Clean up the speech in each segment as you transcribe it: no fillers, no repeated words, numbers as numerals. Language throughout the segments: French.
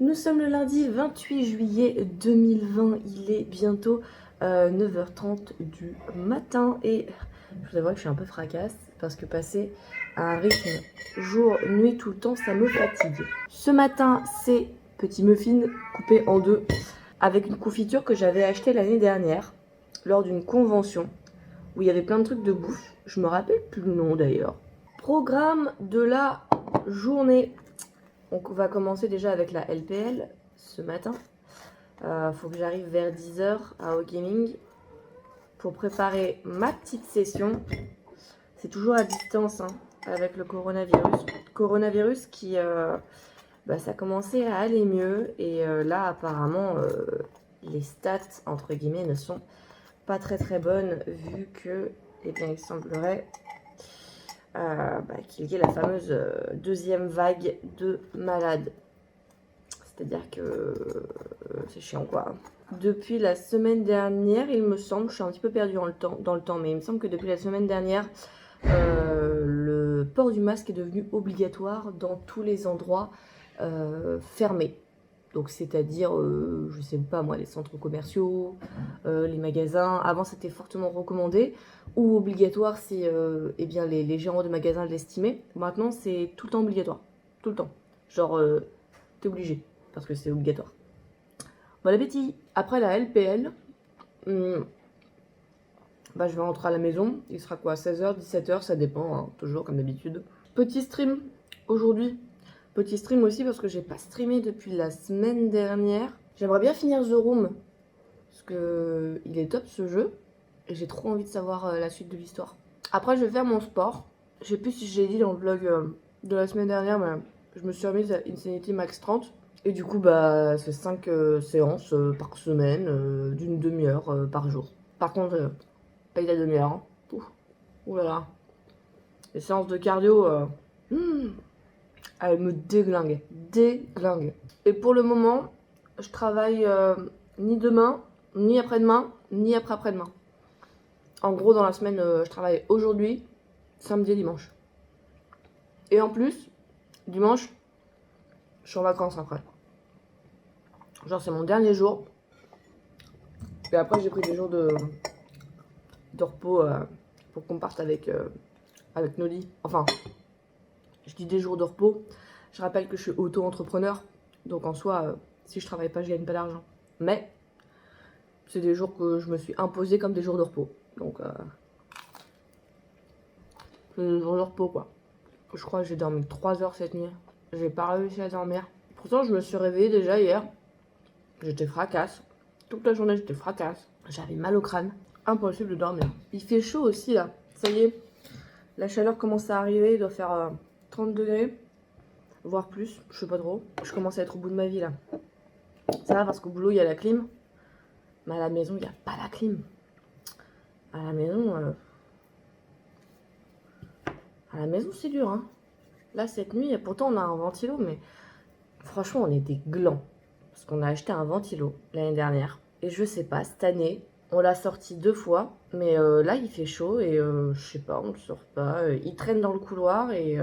Nous sommes le lundi 28 juillet 2020, il est bientôt 9h30 du matin et je vous avoue que je suis un peu fracasse parce que passer à un rythme jour-nuit tout le temps, ça me fatigue. Ce matin, c'est petits muffins coupés en deux avec une confiture que j'avais achetée l'année dernière lors d'une convention où il y avait plein de trucs de bouffe. Je me rappelle plus le nom d'ailleurs. Programme de la journée. On va commencer déjà avec la LPL ce matin. Faut que j'arrive vers 10h à O-Gaming pour préparer ma petite session. C'est toujours à distance hein, avec le coronavirus. Coronavirus qui, ça commençait à aller mieux. Et là, apparemment, les stats, entre guillemets, ne sont pas très bonnes vu que, eh bien, il semblerait qu'il y ait la fameuse deuxième vague de malades. C'est-à-dire que c'est chiant quoi. Depuis la semaine dernière, il me semble, je suis un petit peu perdue dans le temps, mais il me semble que depuis la semaine dernière, le port du masque est devenu obligatoire dans tous les endroits fermés. Donc c'est-à-dire, je sais pas moi, les centres commerciaux, les magasins. Avant c'était fortement recommandé ou obligatoire si eh bien, les gérants de magasins l'estimaient. Maintenant c'est tout le temps obligatoire, tout le temps. Genre t'es obligé parce que c'est obligatoire. Bon appétit. Après la LPL, je vais rentrer à la maison. Il sera quoi, 16h, 17h, ça dépend, hein, toujours comme d'habitude. Petit stream aujourd'hui. Petit stream aussi parce que j'ai pas streamé depuis la semaine dernière. J'aimerais bien finir The Room parce que il est top ce jeu et j'ai trop envie de savoir la suite de l'histoire. Après je vais faire mon sport. Je sais plus si j'ai dit dans le vlog de la semaine dernière, mais je me suis remise à Insanity Max 30. Et du coup, c'est 5 séances par semaine, d'une demi-heure par jour. Par contre, paye la demi-heure. Hein. Ouh là là. Les séances de cardio, elles me déglinguent. Déglinguent. Et pour le moment, je travaille ni demain, ni après-demain, ni après-après-demain. En gros, dans la semaine, je travaille aujourd'hui, samedi et dimanche. Et en plus, dimanche, je suis en vacances après. Genre, c'est mon dernier jour. Et après, j'ai pris des jours de repos pour qu'on parte avec Noli. Enfin, je dis des jours de repos. Je rappelle que je suis auto-entrepreneur. Donc, en soi, si je travaille pas, je gagne pas d'argent. Mais, c'est des jours que je me suis imposé comme des jours de repos. Donc, c'est des jours de repos, quoi. Je crois que j'ai dormi 3 heures cette nuit. J'ai pas réussi à dormir. Pourtant, je me suis réveillée déjà hier. J'étais fracasse. Toute la journée, j'étais fracasse. J'avais mal au crâne. Impossible de dormir. Il fait chaud aussi, là. Ça y est. La chaleur commence à arriver. Il doit faire 30 degrés. Voire plus. Je sais pas trop. Je commence à être au bout de ma vie, là. Ça va parce qu'au boulot, il y a la clim. Mais à la maison, il n'y a pas la clim. À la maison, c'est dur, hein. Là, cette nuit, pourtant, on a un ventilo, mais franchement, on est des glands. Parce qu'on a acheté un ventilo l'année dernière. Et je sais pas, cette année, on l'a sorti 2 fois. Mais là, il fait chaud et je sais pas, on le sort pas. Il traîne dans le couloir et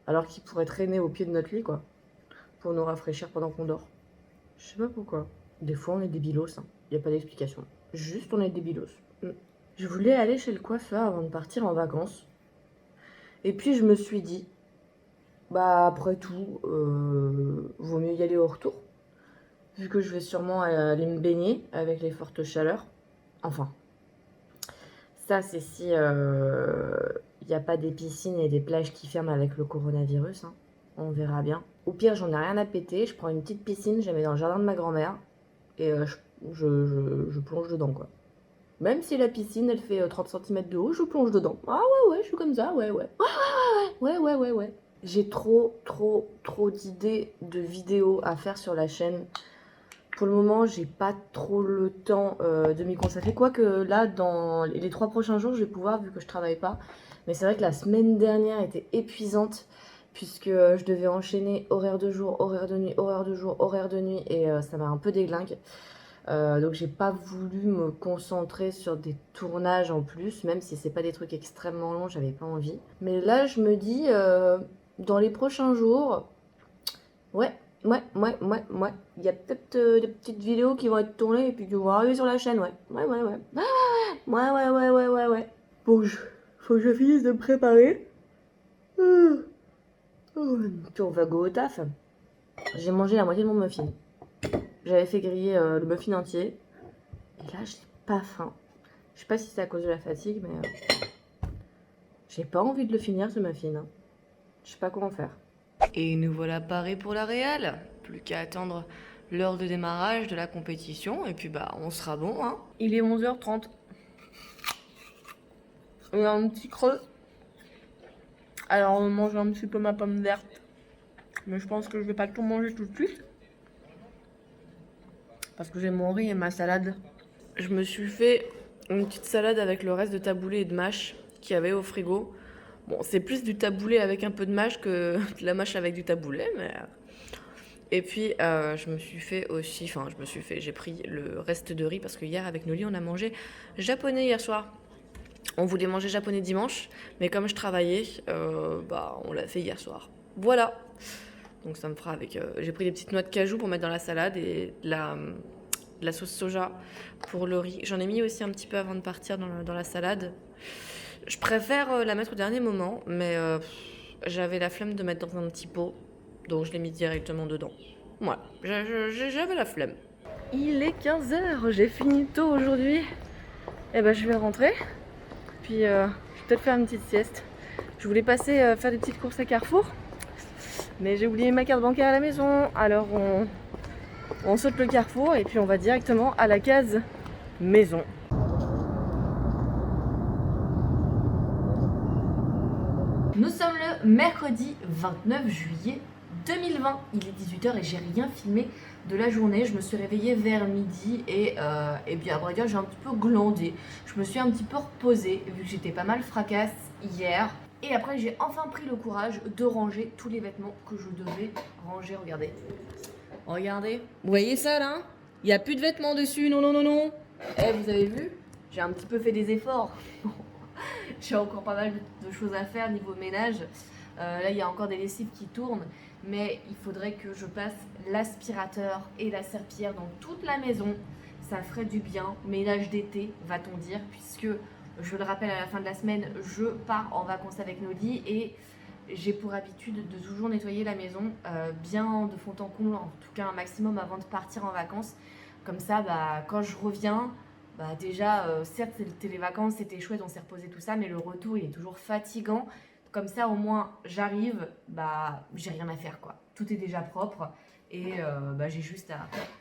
alors qu'il pourrait traîner au pied de notre lit, quoi. Pour nous rafraîchir pendant qu'on dort. Je sais pas pourquoi. Des fois, on est des bilos, hein. Y a pas d'explication. Juste, on est des bilos. Je voulais aller chez le coiffeur avant de partir en vacances. Et puis, je me suis dit, après tout, vaut mieux y aller au retour. Vu que je vais sûrement aller me baigner avec les fortes chaleurs. Enfin, ça c'est si il n'y a pas des piscines et des plages qui ferment avec le coronavirus. Hein. On verra bien. Au pire, j'en ai rien à péter. Je prends une petite piscine, je la mets dans le jardin de ma grand-mère. Et je plonge dedans, quoi. Même si la piscine, elle fait 30 cm de haut, je plonge dedans. Ah ouais, je suis comme ça, ouais. Ouais. J'ai trop d'idées de vidéos à faire sur la chaîne. Pour le moment, j'ai pas trop le temps de m'y consacrer. Quoique là, dans les 3 prochains jours, je vais pouvoir, vu que je travaille pas. Mais c'est vrai que la semaine dernière était épuisante, puisque je devais enchaîner horaire de jour, horaire de nuit, horaire de jour, horaire de nuit, et ça m'a un peu déglingue. Donc j'ai pas voulu me concentrer sur des tournages en plus, même si c'est pas des trucs extrêmement longs, j'avais pas envie. Mais là, je me dis, dans les prochains jours, ouais, Ouais. Il y a peut-être des petites vidéos qui vont être tournées et puis qui vont arriver sur la chaîne, ouais. Ouais. Ouais. Bon, faut que je finisse de me préparer. Puis on va go au taf. J'ai mangé la moitié de mon muffin. J'avais fait griller le muffin entier. Et là, j'ai pas faim. Je sais pas si c'est à cause de la fatigue, mais j'ai pas envie de le finir ce muffin. Hein. Je sais pas comment faire. Et nous voilà parés pour la réal. Plus qu'à attendre l'heure de démarrage de la compétition. Et puis bah, on sera bon. Hein. Il est 11h30. Il y a un petit creux. Alors on mange un petit peu ma pomme verte. Mais je pense que je vais pas tout manger tout de suite. Parce que j'ai mon riz et ma salade. Je me suis fait une petite salade avec le reste de taboulé et de mâche qu'il y avait au frigo. Bon, c'est plus du taboulé avec un peu de mâche que de la mâche avec du taboulé, mais... Et puis, j'ai pris le reste de riz parce que hier, avec Noli, on a mangé japonais hier soir. On voulait manger japonais dimanche, mais comme je travaillais, on l'a fait hier soir. Voilà. Donc ça me fera avec... j'ai pris des petites noix de cajou pour mettre dans la salade et de la sauce soja pour le riz. J'en ai mis aussi un petit peu avant de partir dans la salade. Je préfère la mettre au dernier moment, mais j'avais la flemme de mettre dans un petit pot, donc je l'ai mis directement dedans. Voilà, j'avais la flemme. Il est 15h, j'ai fini tôt aujourd'hui. Et ben je vais rentrer, puis je vais peut-être faire une petite sieste. Je voulais passer faire des petites courses à Carrefour, mais j'ai oublié ma carte bancaire à la maison, alors on saute le Carrefour et puis on va directement à la case maison. Nous sommes le mercredi 29 juillet 2020. Il est 18h et j'ai rien filmé de la journée. Je me suis réveillée vers midi et bien à vrai dire j'ai un petit peu glandé. Je me suis un petit peu reposée vu que j'étais pas mal fracasse hier. Et après j'ai enfin pris le courage de ranger tous les vêtements que je devais ranger. Regardez. Regardez. Vous voyez ça là? Il n'y a plus de vêtements dessus. Non. Eh, vous avez vu? J'ai un petit peu fait des efforts. J'ai encore pas mal de choses à faire niveau ménage. Là, il y a encore des lessives qui tournent. Mais il faudrait que je passe l'aspirateur et la serpillière dans toute la maison. Ça ferait du bien. Ménage d'été, va-t-on dire. Puisque, je le rappelle, à la fin de la semaine, je pars en vacances avec Noli. Et j'ai pour habitude de toujours nettoyer la maison bien de fond en comble. En tout cas, un maximum avant de partir en vacances. Comme ça, quand je reviens... déjà, certes, c'était les vacances, c'était chouette, on s'est reposé tout ça, mais le retour, il est toujours fatigant. Comme ça, au moins, j'arrive, j'ai rien à faire, quoi. Tout est déjà propre et j'ai juste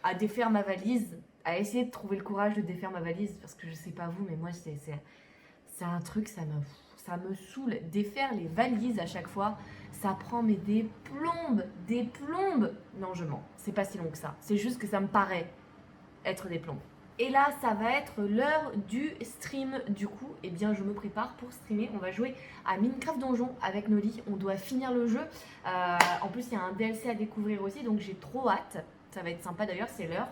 à défaire ma valise, à essayer de trouver le courage de défaire ma valise, parce que je sais pas vous, mais moi, c'est un truc, ça me saoule. Défaire les valises à chaque fois, ça prend des plombes. Non, je mens, c'est pas si long que ça. C'est juste que ça me paraît être des plombes. Et là, ça va être l'heure du stream. Du coup, je me prépare pour streamer. On va jouer à Minecraft Donjon avec Noli. On doit finir le jeu. En plus, il y a un DLC à découvrir aussi, donc j'ai trop hâte. Ça va être sympa d'ailleurs, c'est l'heure.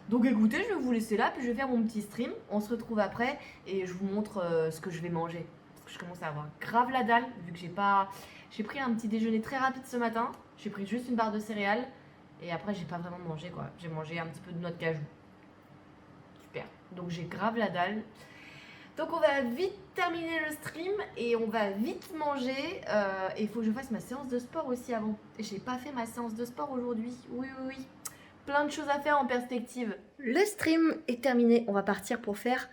Donc écoutez, je vais vous laisser là, puis je vais faire mon petit stream. On se retrouve après et je vous montre ce que je vais manger. Parce que je commence à avoir grave la dalle, vu que j'ai pris un petit déjeuner très rapide ce matin. J'ai pris juste une barre de céréales. Et après, j'ai pas vraiment mangé, quoi. J'ai mangé un petit peu de noix de cajou. Donc j'ai grave la dalle. Donc on va vite terminer le stream et on va vite manger. Et il faut que je fasse ma séance de sport aussi avant. J'ai pas fait ma séance de sport aujourd'hui. Oui. Plein de choses à faire en perspective. Le stream est terminé. On va partir pour faire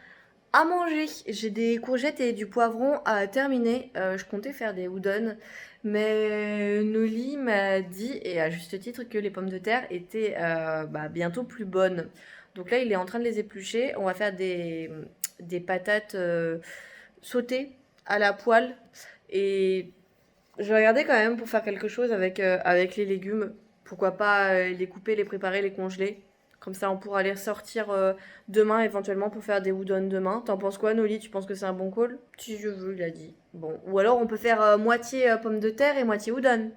à manger. J'ai des courgettes et du poivron à terminer. Je comptais faire des udon. Mais Noli m'a dit, et à juste titre, que les pommes de terre étaient bientôt plus bonnes. Donc là, il est en train de les éplucher. On va faire des patates sautées à la poêle. Et je vais regarder quand même pour faire quelque chose avec les légumes. Pourquoi pas les couper, les préparer, les congeler. Comme ça, on pourra les sortir demain éventuellement pour faire des udon demain. T'en penses quoi, Noli? Tu penses que c'est un bon call? Si je veux, il a dit. Bon. Ou alors, on peut faire moitié pommes de terre et moitié udon.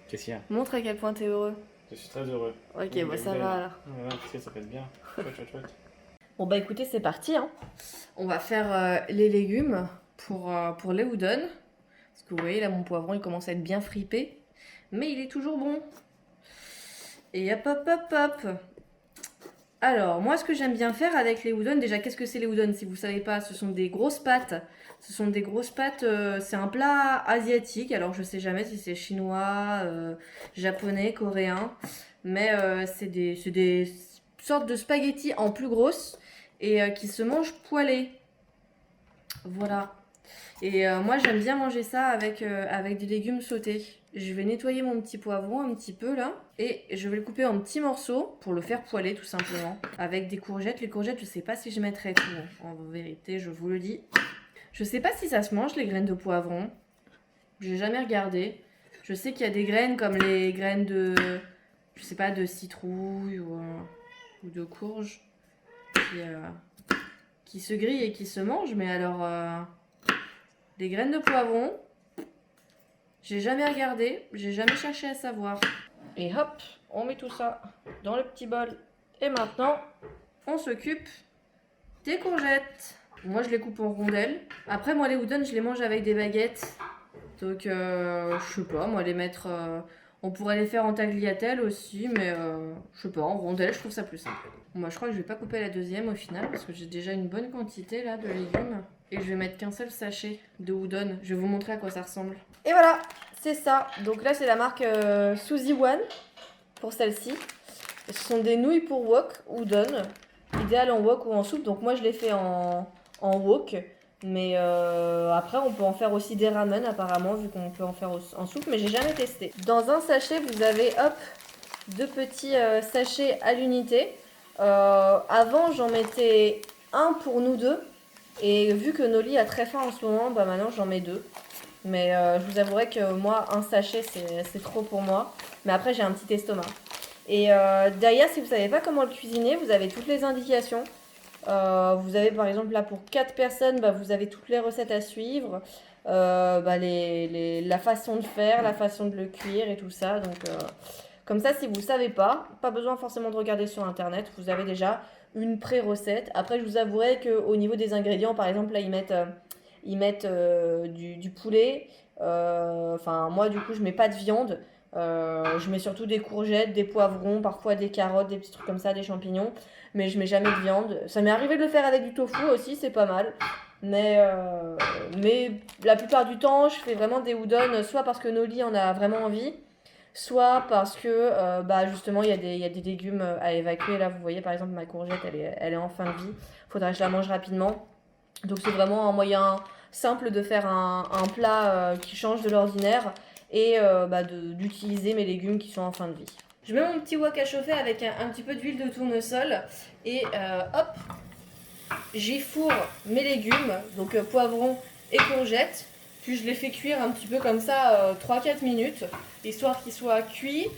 Qu'est-ce qu'il y a? Montre à quel point t'es heureux. Je suis très heureux. Ok, ça va alors. Ouais, parce que ça peut être bien. Chouette. Bon écoutez, c'est parti. Hein. On va faire les légumes pour les udon. Parce que vous voyez là, mon poivron, il commence à être bien fripé. Mais il est toujours bon. Et hop, hop, hop, hop. Alors, moi, ce que j'aime bien faire avec les udon, déjà, qu'est-ce que c'est les udon? Si vous savez pas, ce sont des grosses pâtes. Ce sont des grosses pâtes, c'est un plat asiatique. Alors, je sais jamais si c'est chinois, japonais, coréen. Mais c'est des sortes de spaghettis en plus grosses et qui se mangent poêlés. Voilà. Et moi, j'aime bien manger ça avec des légumes sautés. Je vais nettoyer mon petit poivron un petit peu là. Et je vais le couper en petits morceaux pour le faire poêler tout simplement. Avec des courgettes. Les courgettes, je sais pas si je mettrai tout. En vérité, je vous le dis. Je sais pas si ça se mange les graines de poivron. J'ai jamais regardé. Je sais qu'il y a des graines comme les graines de... Je sais pas, de citrouille ou de courge. Qui se grillent et qui se mangent. Mais alors... des graines de poivron, j'ai jamais regardé, j'ai jamais cherché à savoir. Et hop, on met tout ça dans le petit bol. Et maintenant, on s'occupe des courgettes. Moi, je les coupe en rondelles. Après, moi, les udon, je les mange avec des baguettes. Donc, je sais pas, moi, les mettre... on pourrait les faire en tagliatelle aussi, mais je sais pas, en rondelles, je trouve ça plus simple. Moi, je crois que je vais pas couper la deuxième au final, parce que j'ai déjà une bonne quantité, là, de légumes. Et je vais mettre qu'un seul sachet de udon. Je vais vous montrer à quoi ça ressemble. Et voilà, c'est ça. Donc là, c'est la marque Suzy One, pour celle-ci. Ce sont des nouilles pour wok, udon. Idéal en wok ou en soupe. Donc moi, je les fais en wok. Mais après, on peut en faire aussi des ramen apparemment, vu qu'on peut en faire en soupe. Mais j'ai jamais testé. Dans un sachet, vous avez, hop, 2 petits sachets à l'unité. Avant, j'en mettais un pour nous deux. Et vu que Noli a très faim en ce moment, bah maintenant j'en mets 2. Mais je vous avouerai que moi, un sachet, c'est trop pour moi. Mais après, j'ai un petit estomac. Et derrière, si vous ne savez pas comment le cuisiner, vous avez toutes les indications. Vous avez par exemple là pour 4 personnes, bah, vous avez toutes les recettes à suivre. Bah, la façon de faire, la façon de le cuire et tout ça. Donc comme ça, si vous ne savez pas besoin forcément de regarder sur internet, vous avez déjà une pré-recette. Après, je vous avouerai qu'au niveau des ingrédients, par exemple, là, ils mettent du poulet. Enfin, moi, du coup, je mets pas de viande. Je mets surtout des courgettes, des poivrons, parfois des carottes, des petits trucs comme ça, des champignons. Mais je mets jamais de viande. Ça m'est arrivé de le faire avec du tofu aussi, c'est pas mal. Mais la plupart du temps, je fais vraiment des udon, soit parce que Noli en a vraiment envie, soit parce que bah justement il y a des légumes à évacuer. Là, vous voyez par exemple ma courgette, elle est en fin de vie. Faudrait que je la mange rapidement. Donc c'est vraiment un moyen simple de faire un plat qui change de l'ordinaire et bah, d'utiliser mes légumes qui sont en fin de vie. Je mets mon petit wok à chauffer avec un petit peu d'huile de tournesol et hop, j'y fourre mes légumes, donc poivrons et courgettes. Puis je les fais cuire un petit peu comme ça 3-4 minutes, histoire qu'ils soient cuits,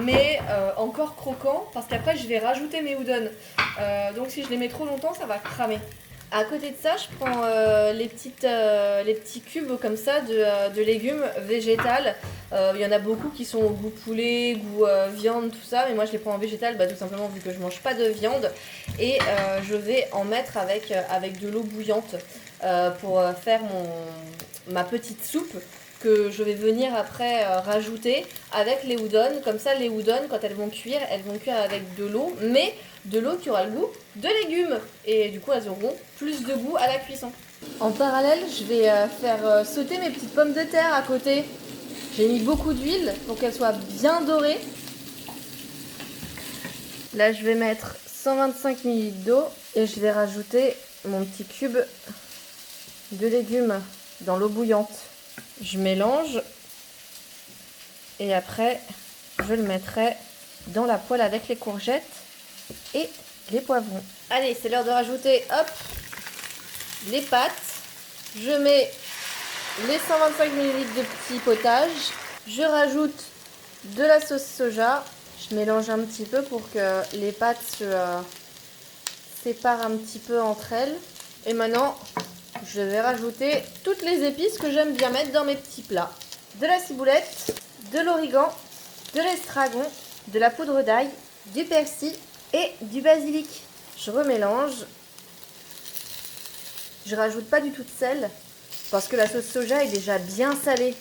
mais encore croquants, parce qu'après je vais rajouter mes udon. Donc si je les mets trop longtemps, ça va cramer. À côté de ça, je prends les petits cubes comme ça de légumes végétales. Il y en a beaucoup qui sont au goût poulet, goût viande, tout ça. Mais moi, je les prends en végétal, bah, tout simplement vu que je mange pas de viande. Et je vais en mettre avec de l'eau bouillante pour faire ma petite soupe que je vais venir après rajouter avec les udon. Comme ça, les udon, quand elles vont cuire avec de l'eau, mais de l'eau qui aura le goût de légumes. Et du coup, elles auront plus de goût à la cuisson. En parallèle, je vais faire sauter mes petites pommes de terre à côté. J'ai mis beaucoup d'huile pour qu'elles soient bien dorées. Là, je vais mettre 125 ml d'eau et je vais rajouter mon petit cube de légumes dans l'eau bouillante. Je mélange et après, je le mettrai dans la poêle avec les courgettes et les poivrons. Allez, c'est l'heure de rajouter, hop, les pâtes. Je mets les 125 ml de petit potage. Je rajoute de la sauce soja. Je mélange un petit peu pour que les pâtes se séparent un petit peu entre elles. Et maintenant, je vais rajouter toutes les épices que j'aime bien mettre dans mes petits plats. De la ciboulette, de l'origan, de l'estragon, de la poudre d'ail, du persil et du basilic. Je remélange. Je rajoute pas du tout de sel parce que la sauce soja est déjà bien salée.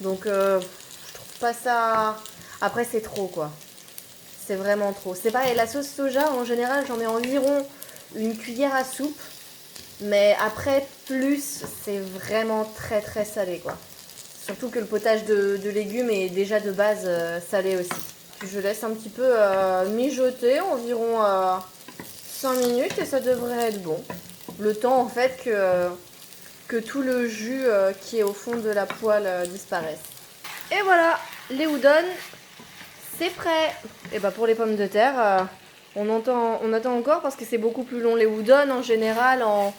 Donc je trouve pas ça... Après c'est trop quoi. c'est vraiment trop. C'est pareil, la sauce soja, en général, j'en mets environ une cuillère à soupe. Mais après, plus, c'est vraiment très très salé, quoi. Surtout que le potage de légumes est déjà de base salé aussi. Puis je laisse un petit peu mijoter, environ 5 minutes, et ça devrait être bon. Le temps, en fait, que tout le jus qui est au fond de la poêle disparaisse. Et voilà, les udon, c'est prêt. Et bah pour les pommes de terre, on attend encore parce que c'est beaucoup plus long. Les udon, en général, en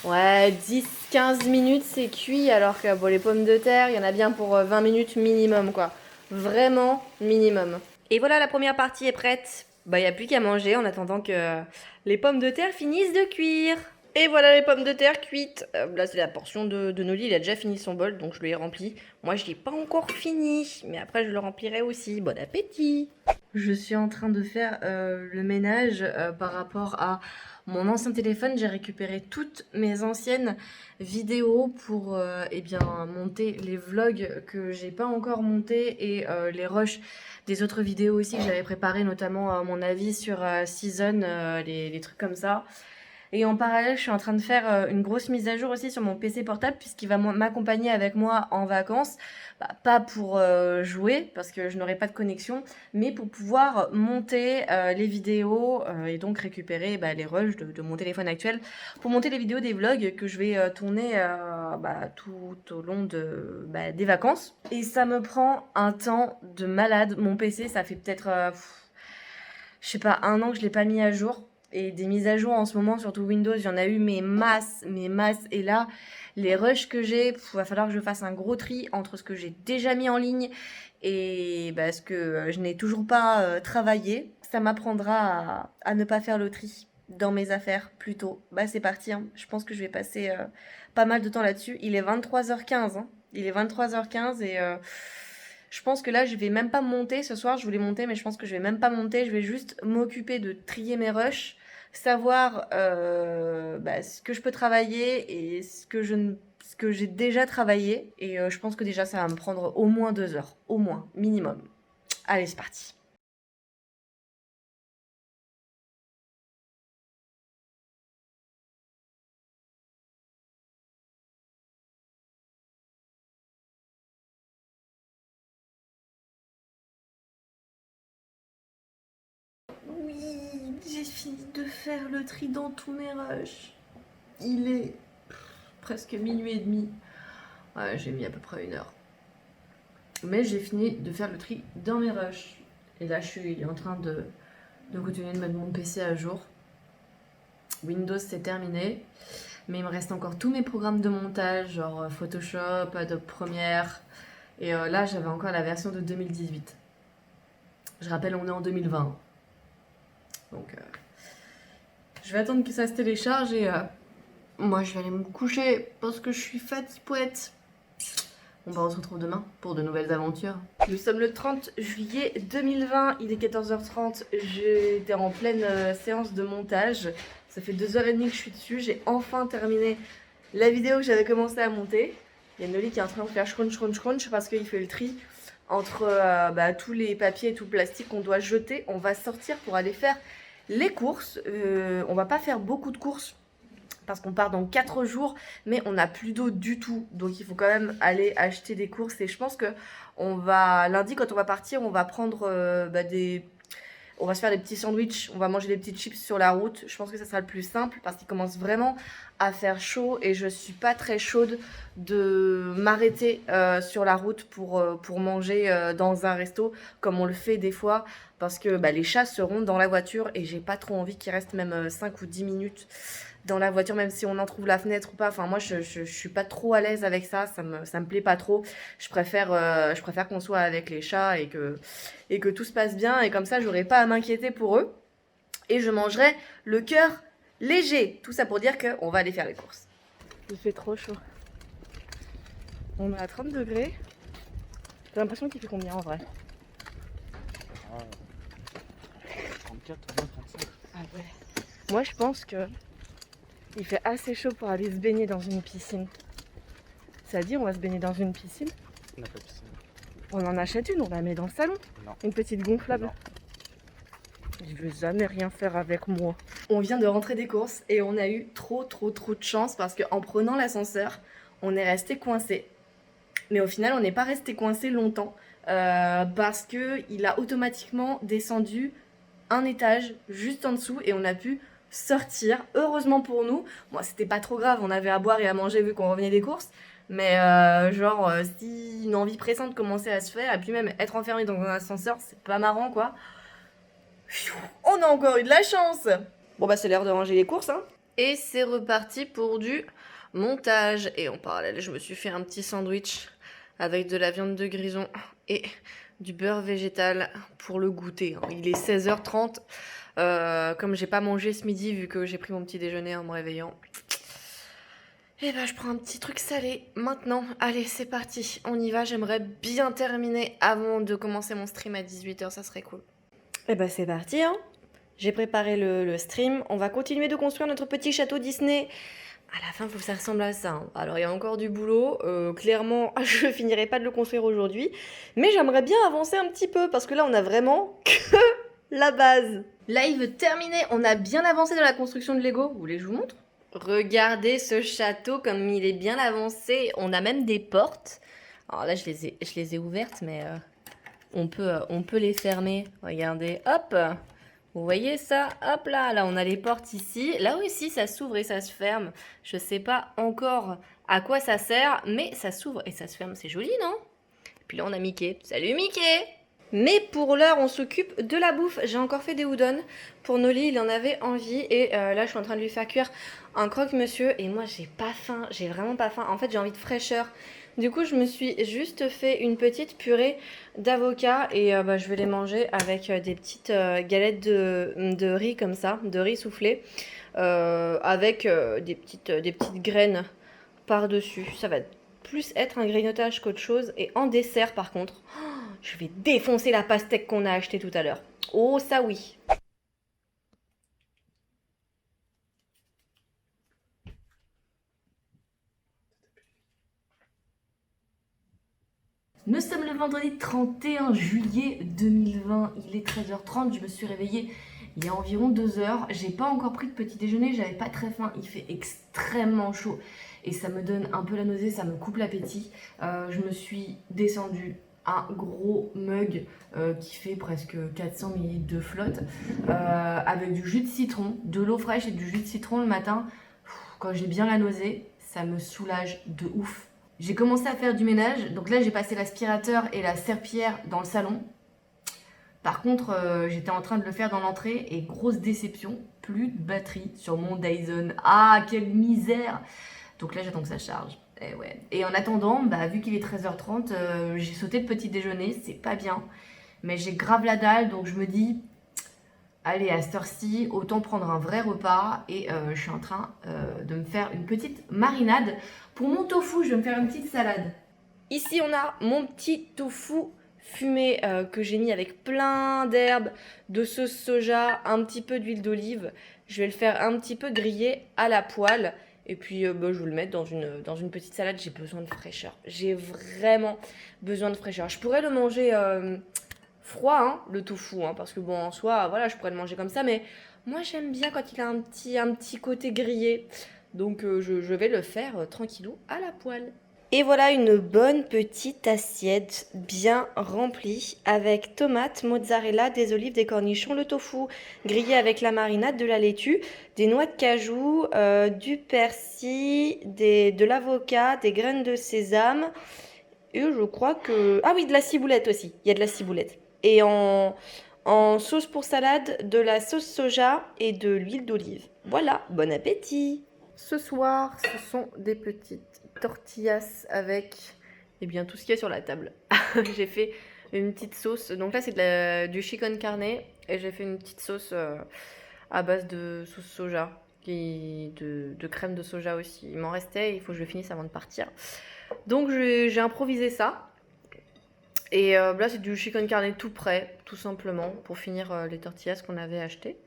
10-15 minutes, c'est cuit. Alors que bon, les pommes de terre, il y en a bien pour 20 minutes minimum, quoi. Vraiment minimum. Et voilà, la première partie est prête. Bah, il n'y a plus qu'à manger en attendant que les pommes de terre finissent de cuire. Et voilà les pommes de terre cuites. Là, c'est la portion de Noli. Il a déjà fini son bol, donc je lui ai rempli. Moi, je l'ai pas encore fini, mais après, je le remplirai aussi. Bon appétit! Je suis en train de faire le ménage par rapport à mon ancien téléphone. J'ai récupéré toutes mes anciennes vidéos pour eh bien, monter les vlogs que j'ai pas encore montés et les rushs des autres vidéos aussi que j'avais préparées, notamment mon avis sur Season, les trucs comme ça. Et en parallèle, je suis en train de faire une grosse mise à jour aussi sur mon PC portable puisqu'il va m'accompagner avec moi en vacances. Bah, pas pour jouer parce que je n'aurai pas de connexion, mais pour pouvoir monter les vidéos et donc récupérer les rushs de mon téléphone actuel pour monter les vidéos des vlogs que je vais tourner tout au long des vacances. Et ça me prend un temps de malade. Mon PC, ça fait peut-être, je sais pas, 1 an que je l'ai pas mis à jour. Et des mises à jour en ce moment, surtout Windows, il y en a eu mes masses. Et là, les rushs que j'ai, va falloir que je fasse un gros tri entre ce que j'ai déjà mis en ligne et ce que je n'ai toujours pas travaillé. Ça m'apprendra à ne pas faire le tri dans mes affaires plus tôt. C'est parti, hein. Je pense que je vais passer pas mal de temps là-dessus. Il est 23h15. Hein. Il est 23h15 et... je pense que là, je vais même pas monter. Ce soir, je voulais monter, mais je pense que je vais même pas monter. Je vais juste m'occuper de trier mes rushs, savoir ce que je peux travailler et ce que j'ai déjà travaillé. Et je pense que déjà, ça va me prendre au moins 2 heures. Au moins, minimum. Allez, c'est parti. Oui, j'ai fini de faire le tri dans tous mes rushs. Il est presque minuit et demi. Ouais, j'ai mis à peu près 1 heure. Mais j'ai fini de faire le tri dans mes rushs. Et là, je suis en train de continuer de mettre mon PC à jour. Windows, c'est terminé. Mais il me reste encore tous mes programmes de montage, genre Photoshop, Adobe Premiere. Et là, j'avais encore la version de 2018. Je rappelle, on est en 2020. Donc, je vais attendre que ça se télécharge et moi, je vais aller me coucher parce que je suis fatiguée. On se retrouve demain pour de nouvelles aventures. Nous sommes le 30 juillet 2020, il est 14h30, j'étais en pleine séance de montage. Ça fait 2h30 que je suis dessus, j'ai enfin terminé la vidéo que j'avais commencé à monter. Il y a Noli qui est en train de faire scrunch parce qu'il fait le tri entre tous les papiers et tout le plastique qu'on doit jeter. On va sortir pour aller faire les courses. On va pas faire beaucoup de courses parce qu'on part dans 4 jours, mais on n'a plus d'eau du tout. Donc il faut quand même aller acheter des courses. Et je pense que lundi, quand on va partir, on va prendre on va se faire des petits sandwichs, on va manger des petites chips sur la route. Je pense que ça sera le plus simple parce qu'il commence vraiment à faire chaud et je suis pas très chaude de m'arrêter sur la route pour manger dans un resto comme on le fait des fois parce que les chats seront dans la voiture et j'ai pas trop envie qu'ils restent même 5 ou 10 minutes dans la voiture, même si on en trouve la fenêtre ou pas. Enfin, moi, je suis pas trop à l'aise avec ça. Ça me plaît pas trop. Je préfère qu'on soit avec les chats et que tout se passe bien. Et comme ça, j'aurai pas à m'inquiéter pour eux. Et je mangerai le cœur léger. Tout ça pour dire qu'on va aller faire les courses. Il fait trop chaud. On est à 30 degrés. J'ai l'impression qu'il fait combien en vrai? 34, 35. Ah ouais. Moi, je pense que il fait assez chaud pour aller se baigner dans une piscine. C'est-à-dire, on va se baigner dans une piscine. On n'a pas de piscine. On en achète une, on la met dans le salon. Non. Une petite gonflable. Non. Il veut jamais rien faire avec moi. On vient de rentrer des courses et on a eu trop de chance parce qu'en prenant l'ascenseur, on est resté coincé. Mais au final, on n'est pas resté coincé longtemps parce qu'il a automatiquement descendu un étage juste en dessous et on a pu sortir. Heureusement pour nous, bon, c'était pas trop grave, on avait à boire et à manger vu qu'on revenait des courses. Mais si une envie pressante commençait à se faire, et puis même être enfermé dans un ascenseur, c'est pas marrant quoi. On a encore eu de la chance. Bon bah c'est l'heure de ranger les courses hein. Et c'est reparti pour du montage. Et en parallèle, je me suis fait un petit sandwich avec de la viande de grison et du beurre végétal pour le goûter. Il est 16h30. Comme j'ai pas mangé ce midi vu que j'ai pris mon petit déjeuner en me réveillant. Et ben je prends un petit truc salé maintenant. Allez, c'est parti. On y va. J'aimerais bien terminer avant de commencer mon stream à 18h. Ça serait cool. Et ben c'est parti hein. J'ai préparé le stream. On va continuer de construire notre petit château Disney. À la fin, il faut que ça ressemble à ça. Hein. Alors, il y a encore du boulot. Clairement, je finirai pas de le construire aujourd'hui. Mais j'aimerais bien avancer un petit peu parce que là, on a vraiment que la base. Live terminé. On a bien avancé dans la construction de Lego. Vous voulez que je vous montre? Regardez ce château comme il est bien avancé. On a même des portes. Alors là, je les ai ouvertes, mais on peut les fermer. Regardez, hop! Vous voyez ça? Hop là, là on a les portes ici. Là aussi ça s'ouvre et ça se ferme. Je sais pas encore à quoi ça sert, mais ça s'ouvre et ça se ferme. C'est joli, non? Et puis là on a Mickey. Salut Mickey! Mais pour l'heure on s'occupe de la bouffe. J'ai encore fait des udon. Pour Noli il en avait envie et là je suis en train de lui faire cuire un croque-monsieur. Et moi j'ai pas faim, j'ai vraiment pas faim. En fait j'ai envie de fraîcheur. Du coup, je me suis juste fait une petite purée d'avocat et je vais les manger avec des petites galettes de riz comme ça, de riz soufflé, avec des petites graines par-dessus. Ça va plus être un grignotage qu'autre chose. Et en dessert, par contre, je vais défoncer la pastèque qu'on a achetée tout à l'heure. Oh, ça oui! Nous sommes le vendredi 31 juillet 2020, il est 13h30, je me suis réveillée il y a environ 2 heures. J'ai pas encore pris de petit déjeuner, j'avais pas très faim, il fait extrêmement chaud et ça me donne un peu la nausée, ça me coupe l'appétit. Je me suis descendue un gros mug qui fait presque 400 ml de flotte avec du jus de citron, de l'eau fraîche et du jus de citron le matin. Quand j'ai bien la nausée, ça me soulage de ouf. J'ai commencé à faire du ménage, donc là j'ai passé l'aspirateur et la serpillière dans le salon. Par contre, j'étais en train de le faire dans l'entrée et grosse déception, plus de batterie sur mon Dyson. Ah, quelle misère! Donc là j'attends que ça charge. Et, ouais. Et en attendant, vu qu'il est 13h30, j'ai sauté le petit déjeuner, c'est pas bien. Mais j'ai grave la dalle, donc je me dis, allez, à cette heure-ci, autant prendre un vrai repas. Et je suis en train de me faire une petite marinade. Pour mon tofu, je vais me faire une petite salade. Ici, on a mon petit tofu fumé que j'ai mis avec plein d'herbes, de sauce soja, un petit peu d'huile d'olive. Je vais le faire un petit peu griller à la poêle. Et puis, je vais le mettre dans une petite salade. J'ai besoin de fraîcheur. J'ai vraiment besoin de fraîcheur. Je pourrais le manger froid, hein, le tofu, hein, parce que bon, en soi, voilà, je pourrais le manger comme ça. Mais moi, j'aime bien quand il a un petit côté grillé. Donc je vais le faire tranquillou à la poêle. Et voilà une bonne petite assiette bien remplie avec tomates, mozzarella, des olives, des cornichons, le tofu grillé avec la marinade, de la laitue, des noix de cajou, du persil, de l'avocat, des graines de sésame. Et je crois que... Ah oui, de la ciboulette aussi. Il y a de la ciboulette. Et en sauce pour salade, de la sauce soja et de l'huile d'olive. Voilà, bon appétit! Ce soir, ce sont des petites tortillas avec tout ce qu'il y a sur la table. J'ai fait une petite sauce. Donc là, c'est du chicken carne. Et j'ai fait une petite sauce à base de sauce soja. Et de crème de soja aussi. Il m'en restait, il faut que je le finisse avant de partir. Donc j'ai improvisé ça. Et là, c'est du chicken carne tout prêt, tout simplement, pour finir les tortillas qu'on avait achetées.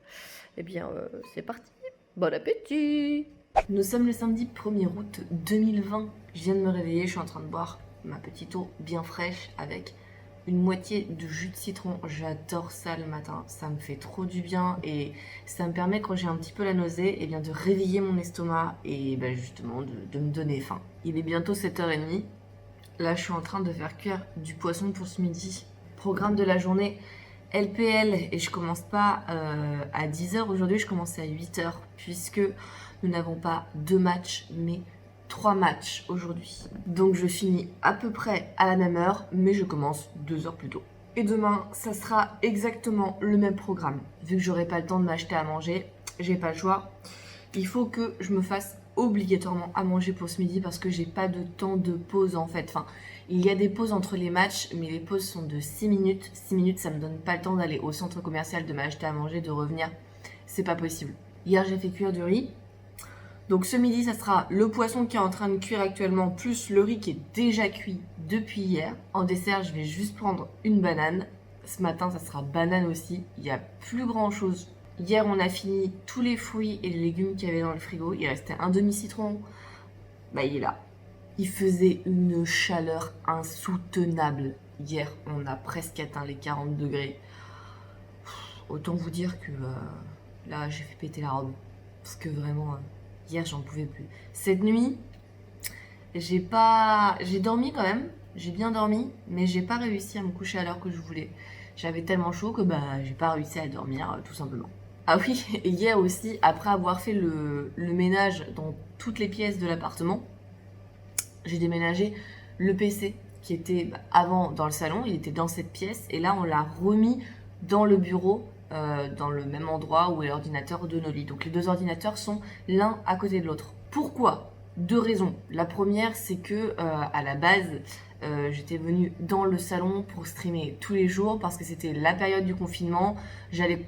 Et bien, c'est parti. Bon appétit! Nous sommes le samedi 1er août 2020. Je viens de me réveiller, je suis en train de boire ma petite eau bien fraîche avec une moitié de jus de citron. J'adore ça le matin, ça me fait trop du bien et ça me permet quand j'ai un petit peu la nausée et bien de réveiller mon estomac et justement de me donner faim. Il est bientôt 7h30. Là, je suis en train de faire cuire du poisson pour ce midi. Programme de la journée LPL et je commence pas à 10h aujourd'hui, je commence à 8h puisque nous n'avons pas 2 matchs mais 3 matchs aujourd'hui. Donc je finis à peu près à la même heure mais je commence 2 heures plus tôt. Et demain, ça sera exactement le même programme. Vu que j'aurai pas le temps de m'acheter à manger, j'ai pas le choix. Il faut que je me fasse obligatoirement à manger pour ce midi parce que j'ai pas de temps de pause en fait. Enfin, il y a des pauses entre les matchs, mais les pauses sont de 6 minutes. 6 minutes, ça me donne pas le temps d'aller au centre commercial, de m'acheter à manger, de revenir. C'est pas possible. Hier, j'ai fait cuire du riz. Donc ce midi, ça sera le poisson qui est en train de cuire actuellement, plus le riz qui est déjà cuit depuis hier. En dessert, je vais juste prendre une banane. Ce matin, ça sera banane aussi. Il n'y a plus grand chose. Hier, on a fini tous les fruits et les légumes qu'il y avait dans le frigo. Il restait un demi-citron. Il est là. Il faisait une chaleur insoutenable. Hier, on a presque atteint les 40 degrés. Autant vous dire que là, j'ai fait péter la robe. Parce que vraiment, hier, j'en pouvais plus. Cette nuit, j'ai dormi quand même. J'ai bien dormi, mais j'ai pas réussi à me coucher à l'heure que je voulais. J'avais tellement chaud que j'ai pas réussi à dormir, tout simplement. Ah oui, et hier aussi, après avoir fait le ménage dans toutes les pièces de l'appartement, j'ai déménagé le PC qui était avant dans le salon, il était dans cette pièce, et là on l'a remis dans le bureau, dans le même endroit où est l'ordinateur de Noli. Donc les 2 ordinateurs sont l'un à côté de l'autre. Pourquoi ? 2 raisons. La première, c'est que à la base, j'étais venue dans le salon pour streamer tous les jours parce que c'était la période du confinement. J'allais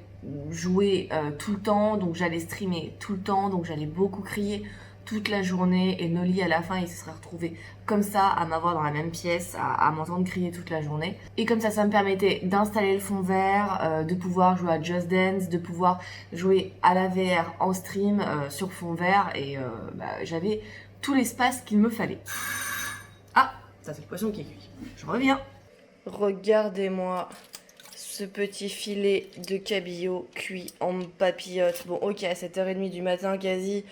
jouer tout le temps, donc j'allais streamer tout le temps, donc j'allais beaucoup crier toute la journée et Noli à la fin il se serait retrouvé comme ça à m'avoir dans la même pièce, à m'entendre crier toute la journée. Et comme ça me permettait d'installer le fond vert, de pouvoir jouer à Just Dance, de pouvoir jouer à la VR en stream sur fond vert et j'avais tout l'espace qu'il me fallait. Ah, ça c'est le poisson qui est cuit. Je reviens. Regardez-moi ce petit filet de cabillaud cuit en papillote. Bon ok, à 7h30 du matin quasi,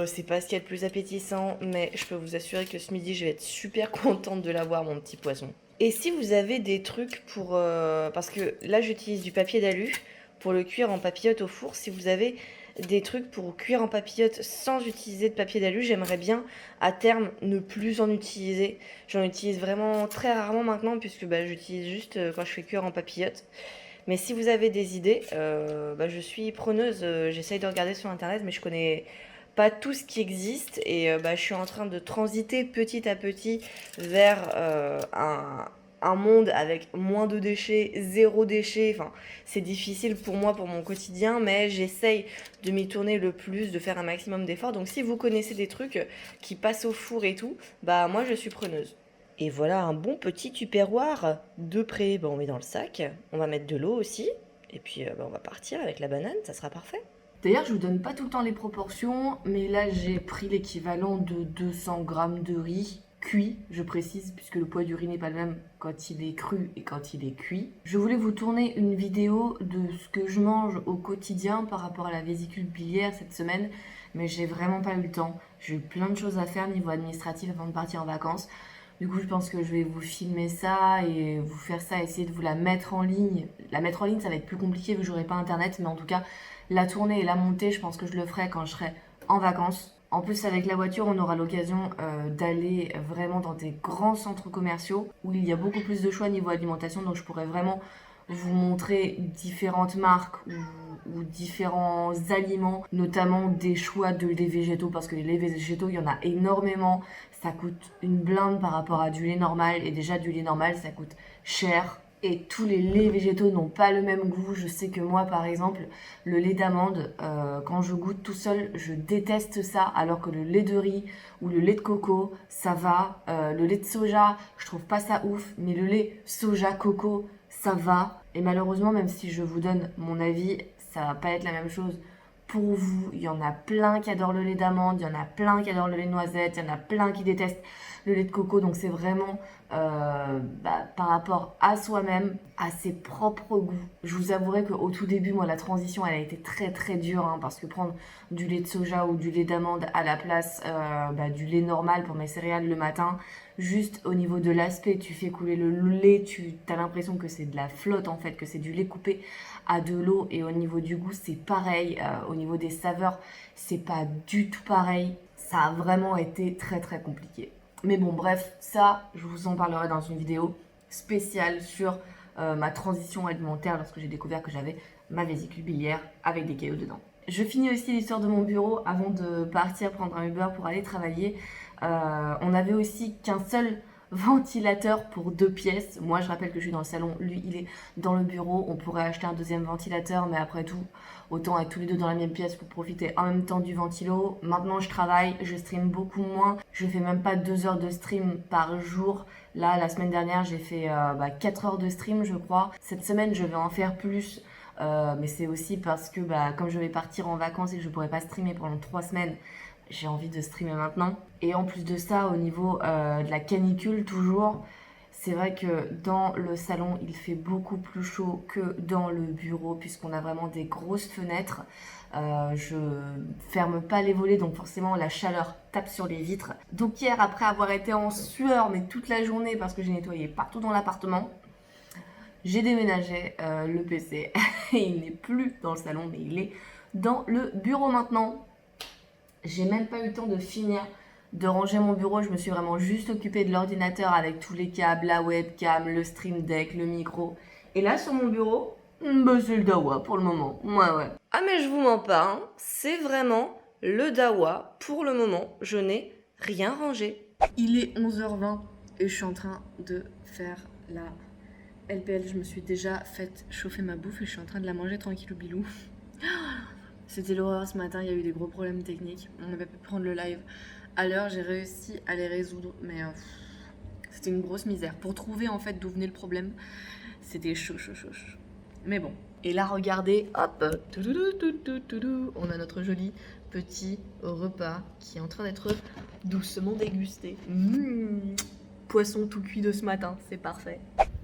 c'est pas ce qu'il y a de plus appétissant, mais je peux vous assurer que ce midi je vais être super contente de l'avoir mon petit poisson. Et si vous avez des trucs pour... parce que là j'utilise du papier d'alu pour le cuire en papillote au four, si vous avez des trucs pour cuire en papillote sans utiliser de papier d'alu, j'aimerais bien à terme ne plus en utiliser. J'en utilise vraiment très rarement maintenant puisque j'utilise juste quand je fais cuire en papillote. Mais si vous avez des idées, je suis preneuse. J'essaye de regarder sur internet mais je connais pas tout ce qui existe et je suis en train de transiter petit à petit vers un monde avec moins de déchets, 0 déchet. Enfin, c'est difficile pour moi, pour mon quotidien, mais j'essaye de m'y tourner le plus, de faire un maximum d'efforts. Donc si vous connaissez des trucs qui passent au four et tout, moi je suis preneuse. Et voilà un bon petit tupperware de près. On met dans le sac, on va mettre de l'eau aussi, et puis on va partir avec la banane, ça sera parfait. D'ailleurs, je vous donne pas tout le temps les proportions, mais là j'ai pris l'équivalent de 200 grammes de riz cuit, je précise, puisque le poids du riz n'est pas le même quand il est cru et quand il est cuit. Je voulais vous tourner une vidéo de ce que je mange au quotidien par rapport à la vésicule biliaire cette semaine, mais j'ai vraiment pas eu le temps. J'ai eu plein de choses à faire niveau administratif avant de partir en vacances. Du coup, je pense que je vais vous filmer ça et vous faire ça, essayer de vous la mettre en ligne. La mettre en ligne, ça va être plus compliqué vu que j'aurai pas internet, mais en tout cas, la tourner et la monter, je pense que je le ferai quand je serai en vacances. En plus, avec la voiture, on aura l'occasion d'aller vraiment dans des grands centres commerciaux où il y a beaucoup plus de choix niveau alimentation, donc je pourrais vraiment vous montrer différentes marques ou différents aliments, notamment des choix de lait végétaux, parce que les laits végétaux, il y en a énormément. Ça coûte une blinde par rapport à du lait normal, et déjà du lait normal, ça coûte cher. Et tous les laits végétaux n'ont pas le même goût. Je sais que moi, par exemple, le lait d'amande, quand je goûte tout seul, je déteste ça. Alors que le lait de riz ou le lait de coco, ça va. Le lait de soja, je trouve pas ça ouf. Mais le lait soja-coco, ça va. Et malheureusement, même si je vous donne mon avis, ça va pas être la même chose pour vous. Il y en a plein qui adorent le lait d'amande, il y en a plein qui adorent le lait de noisette, il y en a plein qui détestent le lait de coco. Donc c'est vraiment par rapport à soi-même, à ses propres goûts. Je vous avouerai qu'au tout début, moi, la transition, elle a été très très dure, hein, parce que prendre du lait de soja ou du lait d'amande à la place du lait normal pour mes céréales le matin, juste au niveau de l'aspect, tu fais couler le lait, tu as l'impression que c'est de la flotte en fait, que c'est du lait coupé à de l'eau, et au niveau du goût, c'est pareil, au niveau des saveurs, c'est pas du tout pareil. Ça a vraiment été très très compliqué. Mais bon, bref, ça, je vous en parlerai dans une vidéo spéciale sur ma transition alimentaire lorsque j'ai découvert que j'avais ma vésicule biliaire avec des caillots dedans. Je finis aussi l'histoire de mon bureau avant de partir prendre un Uber pour aller travailler. On avait aussi qu'un seul ventilateur pour 2 pièces. Moi, je rappelle que je suis dans le salon, lui, il est dans le bureau. On pourrait acheter un deuxième ventilateur, mais après tout, autant être tous les deux dans la même pièce pour profiter en même temps du ventilo. Maintenant, je travaille, je stream beaucoup moins. Je fais même pas 2 heures de stream par jour. Là, la semaine dernière, j'ai fait 4 heures de stream, je crois. Cette semaine, je vais en faire plus. Mais c'est aussi parce que comme je vais partir en vacances et que je pourrai pas streamer pendant 3 semaines, j'ai envie de streamer maintenant. Et en plus de ça, au niveau de la canicule toujours, c'est vrai que dans le salon, il fait beaucoup plus chaud que dans le bureau puisqu'on a vraiment des grosses fenêtres. Je ferme pas les volets, donc forcément la chaleur tape sur les vitres. Donc hier, après avoir été en sueur mais toute la journée parce que j'ai nettoyé partout dans l'appartement, j'ai déménagé le PC et il n'est plus dans le salon mais il est dans le bureau maintenant. J'ai même pas eu le temps de finir de ranger mon bureau, je me suis vraiment juste occupée de l'ordinateur avec tous les câbles, la webcam, le stream deck, le micro. Et là sur mon bureau, c'est le Dawa pour le moment. Ouais. Ah mais je vous mens pas, hein. C'est vraiment le Dawa pour le moment. Je n'ai rien rangé. Il est 11h20 et je suis en train de faire la LPL. Je me suis déjà fait chauffer ma bouffe et je suis en train de la manger tranquillou bilou. C'était l'horreur ce matin, il y a eu des gros problèmes techniques. On avait pu prendre le live à l'heure, j'ai réussi à les résoudre, mais c'était une grosse misère. Pour trouver en fait d'où venait le problème, c'était chaud. Mais bon. Et là, regardez, hop, on a notre joli petit repas qui est en train d'être doucement dégusté. Poisson tout cuit de ce matin, c'est parfait.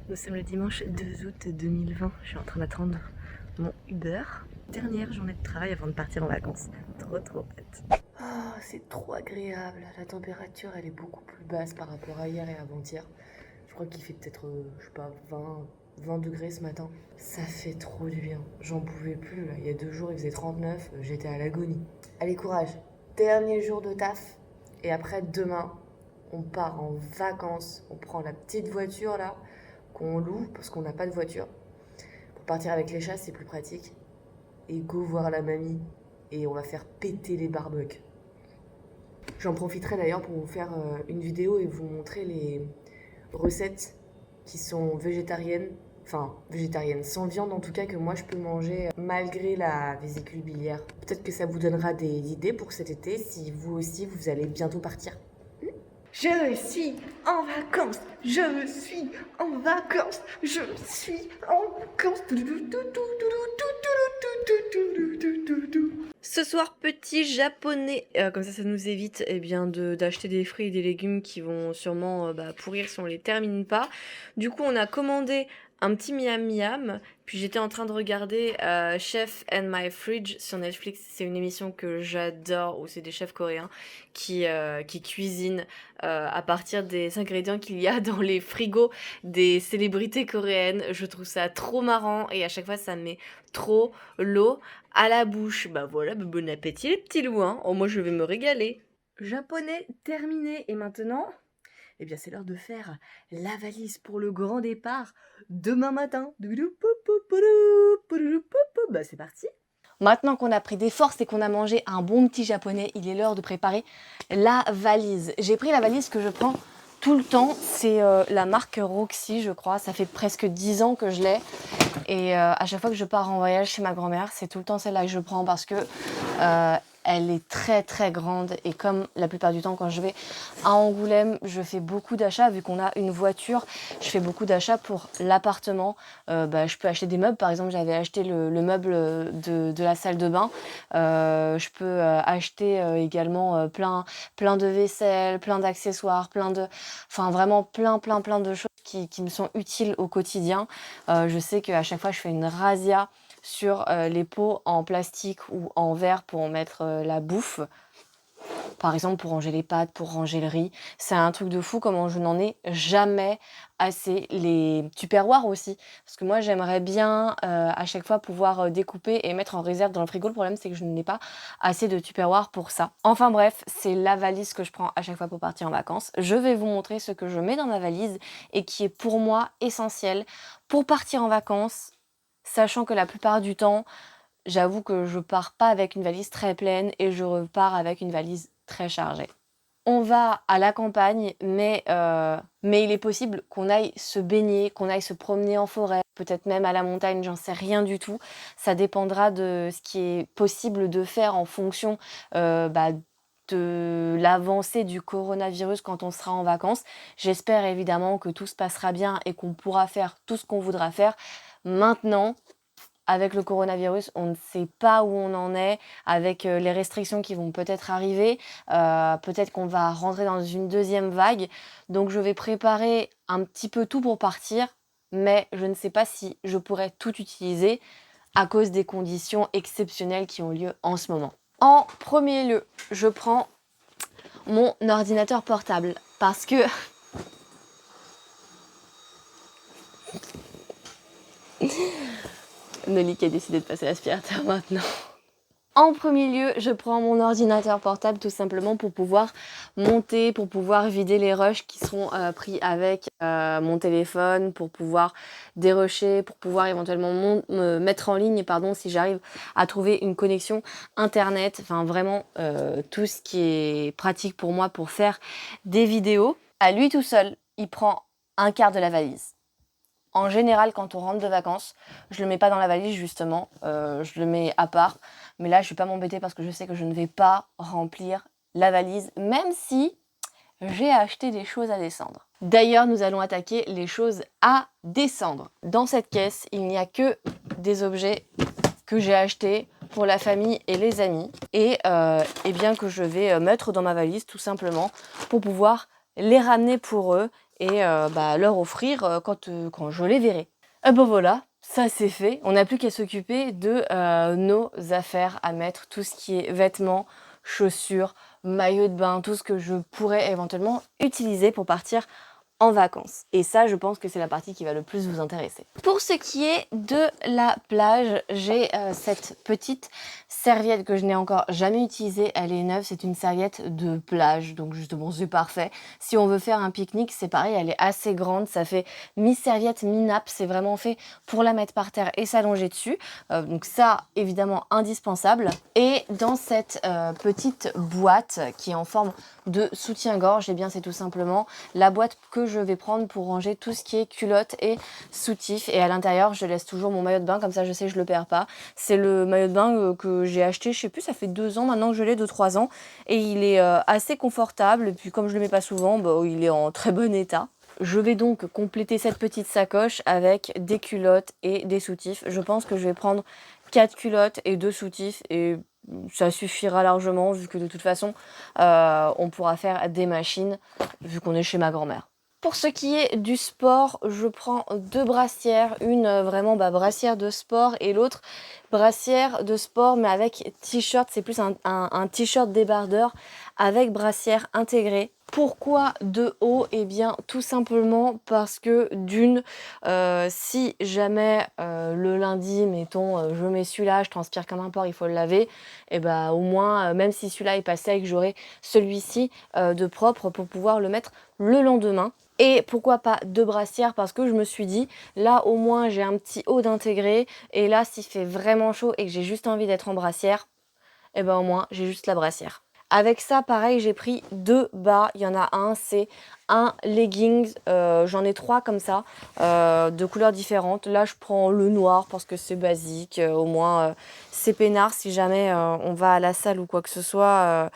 Nous sommes le dimanche 2 août 2020. Je suis en train d'attendre mon Uber. Dernière journée de travail avant de partir en vacances. Trop hâte. Oh, c'est trop agréable. La température, elle est beaucoup plus basse par rapport à hier et avant-hier. Je crois qu'il fait peut-être, 20 degrés ce matin. Ça fait trop du bien. J'en pouvais plus, là. Il y a 2 jours, il faisait 39. J'étais à l'agonie. Allez, courage. Dernier jour de taf. Et après, demain, on part en vacances. On prend la petite voiture, là, qu'on loue, parce qu'on n'a pas de voiture. Pour partir avec les chats, c'est plus pratique. Et go voir la mamie. Et on va faire péter les barbecues. J'en profiterai d'ailleurs pour vous faire une vidéo et vous montrer les recettes qui sont végétariennes, sans viande en tout cas, que moi je peux manger malgré la vésicule biliaire. Peut-être que ça vous donnera des idées pour cet été si vous aussi vous allez bientôt partir. Je suis en vacances, je suis en vacances. Ce soir, petit japonais. Comme ça nous évite d'acheter des fruits et des légumes qui vont sûrement pourrir si on les termine pas. Du coup, on a commandé un petit miam miam. Puis j'étais en train de regarder Chef and My Fridge sur Netflix. C'est une émission que j'adore, où c'est des chefs coréens qui cuisinent à partir des ingrédients qu'il y a dans les frigos des célébrités coréennes. Je trouve ça trop marrant et à chaque fois ça me met trop l'eau à la bouche. Voilà, bon appétit les petits loups, hein. Oh, moi je vais me régaler. Japonais terminé et maintenant, c'est l'heure de faire la valise pour le grand départ demain matin. C'est parti. Maintenant qu'on a pris des forces et qu'on a mangé un bon petit japonais, il est l'heure de préparer la valise. J'ai pris la valise que je prends tout le temps. C'est la marque Roxy, je crois. Ça fait presque 10 ans que je l'ai. Et à chaque fois que je pars en voyage chez ma grand-mère, c'est tout le temps celle-là que je prends parce que elle est très très grande et comme la plupart du temps quand je vais à Angoulême, je fais beaucoup d'achats vu qu'on a une voiture, je fais beaucoup d'achats pour l'appartement. Je peux acheter des meubles, par exemple j'avais acheté le meuble de la salle de bain. Je peux acheter également plein de vaisselle, plein d'accessoires, enfin vraiment plein de choses qui me sont utiles au quotidien. Je sais qu'à chaque fois je fais une razzia sur les pots en plastique ou en verre pour mettre la bouffe. Par exemple, pour ranger les pâtes, pour ranger le riz. C'est un truc de fou comment je n'en ai jamais assez. Les tupperwares aussi. Parce que moi, j'aimerais bien à chaque fois pouvoir découper et mettre en réserve dans le frigo. Le problème, c'est que je n'ai pas assez de tupperwares pour ça. Enfin bref, c'est la valise que je prends à chaque fois pour partir en vacances. Je vais vous montrer ce que je mets dans ma valise et qui est pour moi essentiel pour partir en vacances, sachant que la plupart du temps, j'avoue que je pars pas avec une valise très pleine et je repars avec une valise très chargée. On va à la campagne, mais il est possible qu'on aille se baigner, qu'on aille se promener en forêt, peut-être même à la montagne, j'en sais rien du tout. Ça dépendra de ce qui est possible de faire en fonction de l'avancée du coronavirus quand on sera en vacances. J'espère évidemment que tout se passera bien et qu'on pourra faire tout ce qu'on voudra faire. Maintenant, avec le coronavirus, on ne sait pas où on en est, avec les restrictions qui vont peut-être arriver, peut-être qu'on va rentrer dans une deuxième vague. Donc je vais préparer un petit peu tout pour partir, mais je ne sais pas si je pourrai tout utiliser à cause des conditions exceptionnelles qui ont lieu en ce moment. En premier lieu, je prends mon ordinateur portable parce que Noli qui a décidé de passer l'aspirateur maintenant. En premier lieu, je prends mon ordinateur portable tout simplement pour pouvoir monter, pour pouvoir vider les rushs qui seront pris avec mon téléphone, pour pouvoir dérusher, pour pouvoir éventuellement me mettre en ligne, si j'arrive à trouver une connexion internet. Enfin vraiment tout ce qui est pratique pour moi pour faire des vidéos. À lui tout seul, il prend un quart de la valise. En général, quand on rentre de vacances, je le mets pas dans la valise justement, je le mets à part. Mais là, je vais pas m'embêter parce que je sais que je ne vais pas remplir la valise, même si j'ai acheté des choses à descendre. D'ailleurs, nous allons attaquer les choses à descendre. Dans cette caisse, il n'y a que des objets que j'ai achetés pour la famille et les amis et bien que je vais mettre dans ma valise tout simplement pour pouvoir les ramener pour eux et leur offrir quand je les verrai. Et ben voilà, ça c'est fait. On n'a plus qu'à s'occuper de nos affaires à mettre, tout ce qui est vêtements, chaussures, maillots de bain, tout ce que je pourrais éventuellement utiliser pour partir en vacances. Et ça, je pense que c'est la partie qui va le plus vous intéresser. Pour ce qui est de la plage, j'ai cette petite serviette que je n'ai encore jamais utilisée. Elle est neuve, c'est une serviette de plage, donc justement c'est parfait. Si on veut faire un pique-nique, c'est pareil, elle est assez grande, ça fait mi-serviette, mi-nappe, c'est vraiment fait pour la mettre par terre et s'allonger dessus. Donc ça, évidemment, indispensable. Et dans cette petite boîte qui est en forme de soutien-gorge, et bien c'est tout simplement la boîte que je vais prendre pour ranger tout ce qui est culotte et soutif. Et à l'intérieur, je laisse toujours mon maillot de bain, comme ça je sais que je le perds pas. C'est le maillot de bain que j'ai acheté, je sais plus, ça fait 2 ans maintenant que je l'ai, 2-3 ans. Et il est assez confortable. Et puis comme je le mets pas souvent, il est en très bon état. Je vais donc compléter cette petite sacoche avec des culottes et des soutifs. Je pense que je vais prendre 4 culottes et 2 soutifs et ça suffira largement vu que de toute façon on pourra faire des machines vu qu'on est chez ma grand-mère. Pour ce qui est du sport, je prends 2 brassières, une vraiment brassière de sport et l'autre brassière de sport mais avec t-shirt, c'est plus un t-shirt débardeur avec brassière intégrée. Pourquoi de haut? Eh bien tout simplement parce que d'une, si jamais le lundi, mettons, je mets celui-là, je transpire comme un porc, il faut le laver, et au moins, même si celui-là est pas sec, j'aurai celui-ci de propre pour pouvoir le mettre le lendemain. Et pourquoi pas 2 brassières? Parce que je me suis dit, là au moins j'ai un petit haut d'intégrer, et là s'il fait vraiment chaud et que j'ai juste envie d'être en brassière, au moins j'ai juste la brassière. Avec ça, pareil, j'ai pris 2 bas. Il y en a un, c'est un leggings. J'en ai 3 comme ça, de couleurs différentes. Là, je prends le noir parce que c'est basique. Au moins, c'est peinard. Si jamais on va à la salle ou quoi que ce soit,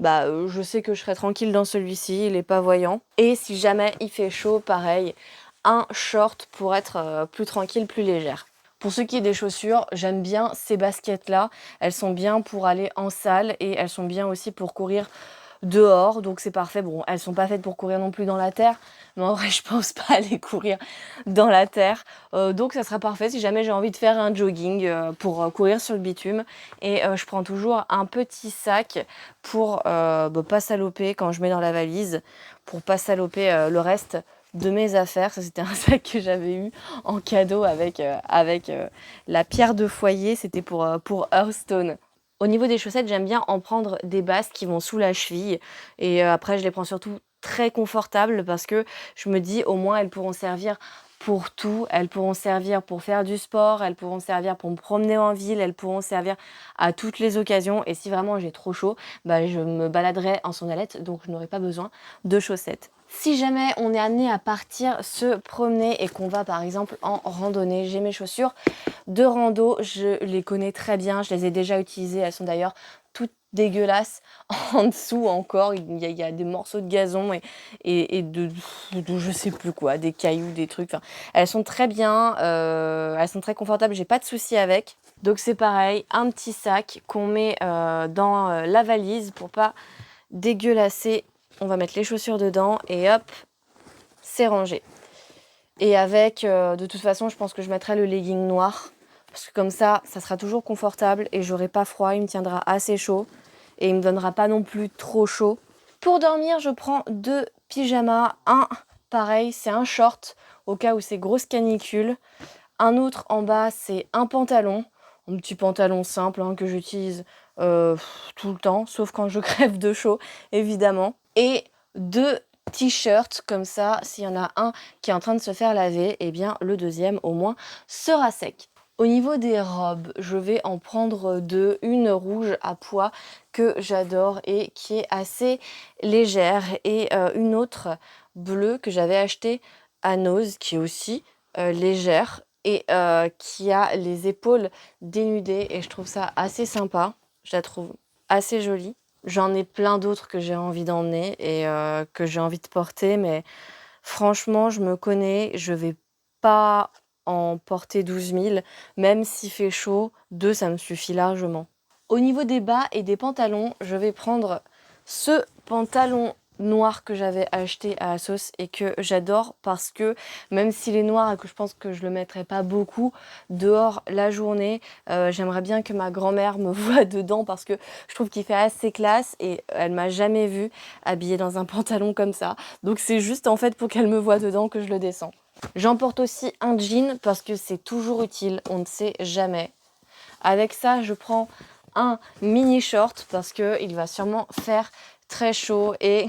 je sais que je serai tranquille dans celui-ci. Il est pas voyant. Et si jamais il fait chaud, pareil, un short pour être plus tranquille, plus légère. Pour ce qui est des chaussures, j'aime bien ces baskets-là. Elles sont bien pour aller en salle et elles sont bien aussi pour courir dehors. Donc c'est parfait. Bon, elles sont pas faites pour courir non plus dans la terre. Mais en vrai, je pense pas aller courir dans la terre. Donc ça sera parfait si jamais j'ai envie de faire un jogging pour courir sur le bitume. Et je prends toujours un petit sac pour pas saloper quand je mets dans la valise. Pour pas saloper le reste de mes affaires. Ça, c'était un sac que j'avais eu en cadeau avec la pierre de foyer. C'était pour Hearthstone. Au niveau des chaussettes, j'aime bien en prendre des basses qui vont sous la cheville. Et après, je les prends surtout très confortables parce que je me dis au moins elles pourront servir pour tout. Elles pourront servir pour faire du sport, elles pourront servir pour me promener en ville, elles pourront servir à toutes les occasions. Et si vraiment j'ai trop chaud, je me baladerai en sandalettes, donc je n'aurai pas besoin de chaussettes. Si jamais on est amené à partir se promener et qu'on va par exemple en randonnée, j'ai mes chaussures de rando, je les connais très bien, je les ai déjà utilisées, elles sont d'ailleurs toutes dégueulasses en dessous encore, il y a des morceaux de gazon et de je sais plus quoi, des cailloux, des trucs, enfin, elles sont très bien, elles sont très confortables, j'ai pas de soucis avec. Donc c'est pareil, un petit sac qu'on met dans la valise pour pas dégueulasser. On va mettre les chaussures dedans et hop, c'est rangé. Et avec, de toute façon, je pense que je mettrai le legging noir. Parce que comme ça sera toujours confortable et j'aurai pas froid, il me tiendra assez chaud. Et il me donnera pas non plus trop chaud. Pour dormir, je prends 2 pyjamas. Un, pareil, c'est un short, au cas où c'est grosse canicule. Un autre en bas, c'est un pantalon. Un petit pantalon simple que j'utilise tout le temps, sauf quand je crève de chaud, évidemment. Et 2 t-shirts, comme ça, s'il y en a un qui est en train de se faire laver, eh bien le deuxième au moins sera sec. Au niveau des robes, je vais en prendre 2. Une rouge à pois que j'adore et qui est assez légère. Et une autre bleue que j'avais achetée à Nose, qui est aussi légère et qui a les épaules dénudées. Et je trouve ça assez sympa. Je la trouve assez jolie. J'en ai plein d'autres que j'ai envie d'emmener et que j'ai envie de porter. Mais franchement, je me connais, je vais pas en porter 12 000. Même s'il fait chaud, 2, ça me suffit largement. Au niveau des bas et des pantalons, je vais prendre ce pantalon noir que j'avais acheté à Assos et que j'adore parce que même s'il est noir et que je pense que je le mettrai pas beaucoup dehors la journée, j'aimerais bien que ma grand-mère me voie dedans parce que je trouve qu'il fait assez classe et elle m'a jamais vue habillée dans un pantalon comme ça. Donc c'est juste en fait pour qu'elle me voie dedans que je le descends. J'emporte aussi un jean parce que c'est toujours utile, on ne sait jamais. Avec ça, je prends un mini short parce qu'il va sûrement faire très chaud. Et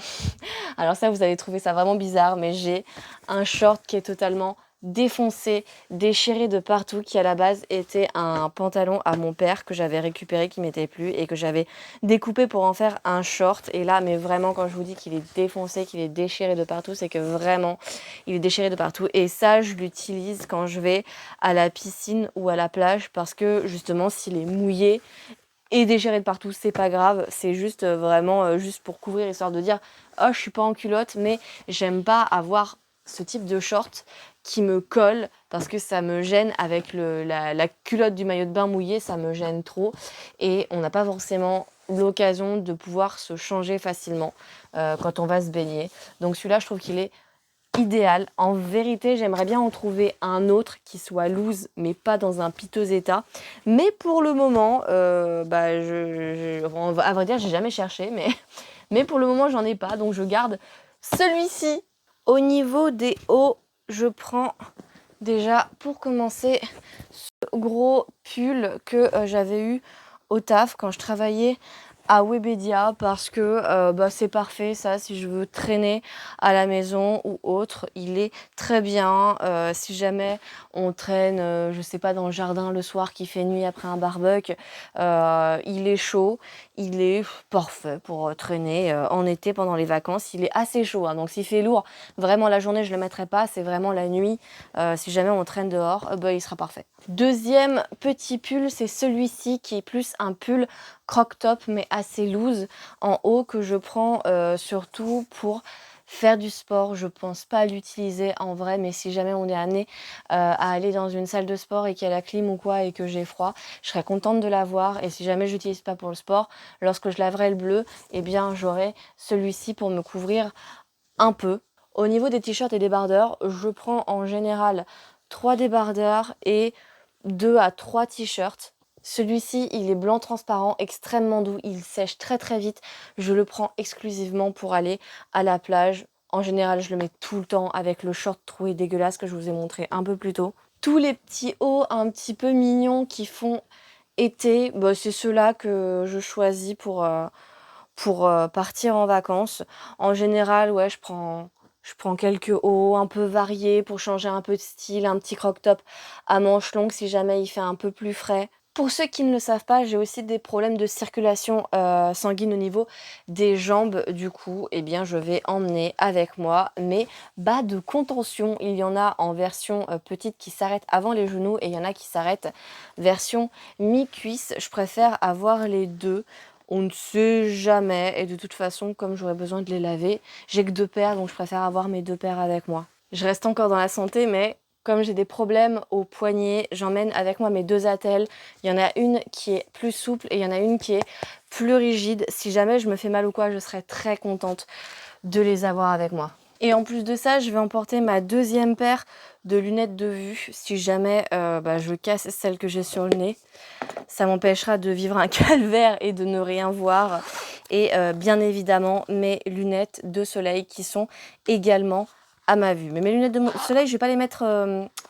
alors ça, vous allez trouver ça vraiment bizarre, mais j'ai un short qui est totalement défoncé, déchiré de partout, qui à la base était un pantalon à mon père que j'avais récupéré, qui m'était plus et que j'avais découpé pour en faire un short. Et là, mais vraiment, quand je vous dis qu'il est défoncé, qu'il est déchiré de partout, c'est que vraiment, il est déchiré de partout. Et ça, je l'utilise quand je vais à la piscine ou à la plage parce que justement, s'il est mouillé et déchiré de partout, c'est pas grave, c'est juste vraiment juste pour couvrir, histoire de dire oh, je suis pas en culotte, mais j'aime pas avoir ce type de short qui me colle parce que ça me gêne avec la culotte du maillot de bain mouillé, ça me gêne trop et on n'a pas forcément l'occasion de pouvoir se changer facilement quand on va se baigner. Donc celui-là, je trouve qu'il est idéal. En vérité, j'aimerais bien en trouver un autre qui soit loose, mais pas dans un piteux état. Mais pour le moment, à vrai dire, j'ai jamais cherché, mais pour le moment, j'en ai pas, donc je garde celui-ci. Au niveau des hauts, je prends déjà, pour commencer, ce gros pull que j'avais eu au taf quand je travaillais à Webedia parce que c'est parfait ça si je veux traîner à la maison ou autre. Il est très bien si jamais on traîne, je sais pas, dans le jardin le soir qu'il fait nuit après un barbecue. Il est chaud, il est parfait pour traîner en été pendant les vacances. Il est assez chaud, hein, donc s'il fait lourd, vraiment la journée je le mettrai pas, c'est vraiment la nuit. Si jamais on traîne dehors, il sera parfait. Deuxième petit pull, c'est celui-ci qui est plus un pull croc top mais assez loose en haut que je prends surtout pour faire du sport. Je pense pas l'utiliser en vrai, mais si jamais on est amené à aller dans une salle de sport et qu'il y a la clim ou quoi et que j'ai froid, je serais contente de l'avoir. Et si jamais je l'utilise pas pour le sport, lorsque je laverai le bleu, eh bien j'aurai celui-ci pour me couvrir un peu. Au niveau des t-shirts et des débardeurs, je prends en général 3 débardeurs et 2 à 3 t-shirts. Celui-ci, il est blanc transparent, extrêmement doux, il sèche très très vite. Je le prends exclusivement pour aller à la plage. En général, je le mets tout le temps avec le short troué dégueulasse que je vous ai montré un peu plus tôt. Tous les petits hauts un petit peu mignons qui font été, c'est ceux-là que je choisis pour partir en vacances. En général, ouais, je prends quelques hauts un peu variés pour changer un peu de style, un petit croc-top à manches longues si jamais il fait un peu plus frais. Pour ceux qui ne le savent pas, j'ai aussi des problèmes de circulation sanguine au niveau des jambes. Du coup, eh bien, je vais emmener avec moi mes bas de contention. Il y en a en version petite qui s'arrête avant les genoux et il y en a qui s'arrêtent version mi-cuisse. Je préfère avoir les deux. On ne sait jamais et de toute façon, comme j'aurais besoin de les laver, j'ai que 2 paires donc je préfère avoir mes 2 paires avec moi. Je reste encore dans la santé mais comme j'ai des problèmes aux poignets, j'emmène avec moi mes 2 attelles. Il y en a une qui est plus souple et il y en a une qui est plus rigide. Si jamais je me fais mal ou quoi, je serais très contente de les avoir avec moi. Et en plus de ça, je vais emporter ma 2e paire de lunettes de vue si jamais je casse celle que j'ai sur le nez. Ça m'empêchera de vivre un calvaire et de ne rien voir. Et bien évidemment, mes lunettes de soleil qui sont également à ma vue. Mais mes lunettes de soleil, je vais pas les mettre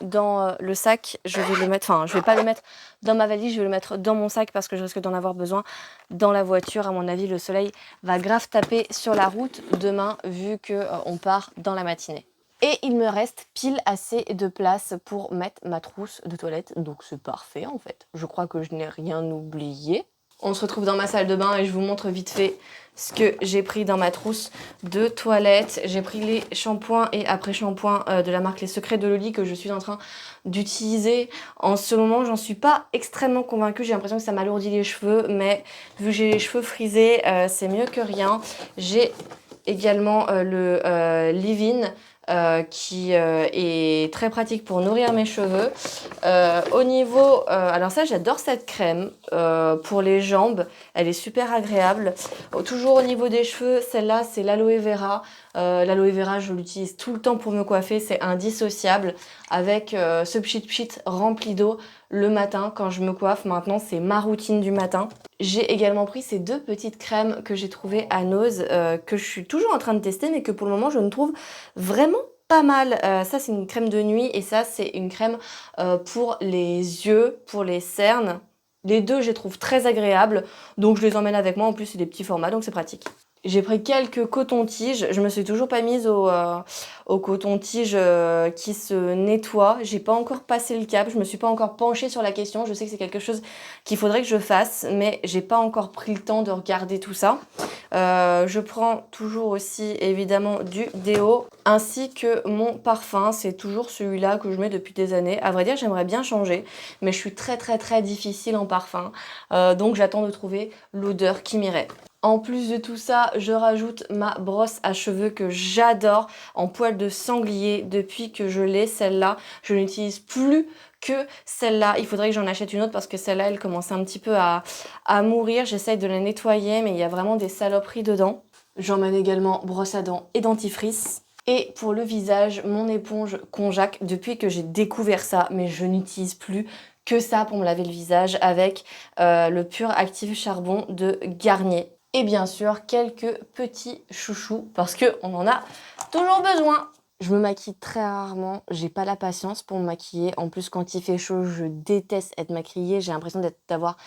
dans le sac. Je vais pas les mettre dans ma valise, je vais les mettre dans mon sac parce que je risque d'en avoir besoin dans la voiture. À mon avis, le soleil va grave taper sur la route demain vu que on part dans la matinée. Et il me reste pile assez de place pour mettre ma trousse de toilette. Donc c'est parfait en fait. Je crois que je n'ai rien oublié. On se retrouve dans ma salle de bain et je vous montre vite fait ce que j'ai pris dans ma trousse de toilette. J'ai pris les shampoings et après-shampoings de la marque Les Secrets de Loli que je suis en train d'utiliser. En ce moment, j'en suis pas extrêmement convaincue. J'ai l'impression que ça m'alourdit les cheveux. Mais vu que j'ai les cheveux frisés, c'est mieux que rien. J'ai également le Leave-In qui est très pratique pour nourrir mes cheveux. Au niveau, alors ça j'adore cette crème pour les jambes, elle est super agréable. Toujours au niveau des cheveux, celle-là c'est l'aloe vera. L'aloe vera je l'utilise tout le temps pour me coiffer, c'est indissociable avec ce pchit rempli d'eau le matin quand je me coiffe. Maintenant c'est ma routine du matin. J'ai également pris ces 2 petites crèmes que j'ai trouvées à Nose, que je suis toujours en train de tester, mais que pour le moment je ne trouve vraiment pas mal. Ça c'est une crème de nuit et ça c'est une crème pour les yeux, pour les cernes. Les deux je les trouve très agréables, donc je les emmène avec moi. En plus c'est des petits formats, donc c'est pratique. J'ai pris quelques cotons-tiges. Je me suis toujours pas mise au coton-tige qui se nettoie. J'ai pas encore passé le cap. Je me suis pas encore penchée sur la question. Je sais que c'est quelque chose qu'il faudrait que je fasse, mais j'ai pas encore pris le temps de regarder tout ça. Je prends toujours aussi évidemment du déo ainsi que mon parfum. C'est toujours celui-là que je mets depuis des années. À vrai dire, j'aimerais bien changer, mais je suis très difficile en parfum. Donc j'attends de trouver l'odeur qui m'irait. En plus de tout ça, je rajoute ma brosse à cheveux que j'adore en poil de sanglier. Depuis que je l'ai, celle-là, je n'utilise plus que celle-là. Il faudrait que j'en achète une autre parce que celle-là, elle commence un petit peu à mourir. J'essaye de la nettoyer, mais il y a vraiment des saloperies dedans. J'emmène également brosse à dents et dentifrice. Et pour le visage, mon éponge Konjac, depuis que j'ai découvert ça, mais je n'utilise plus que ça pour me laver le visage avec le Pur Active Charbon de Garnier. Et bien sûr, quelques petits chouchous parce qu'on en a toujours besoin. Je me maquille très rarement, j'ai pas la patience pour me maquiller. En plus, quand il fait chaud, je déteste être maquillée. J'ai l'impression d'avoir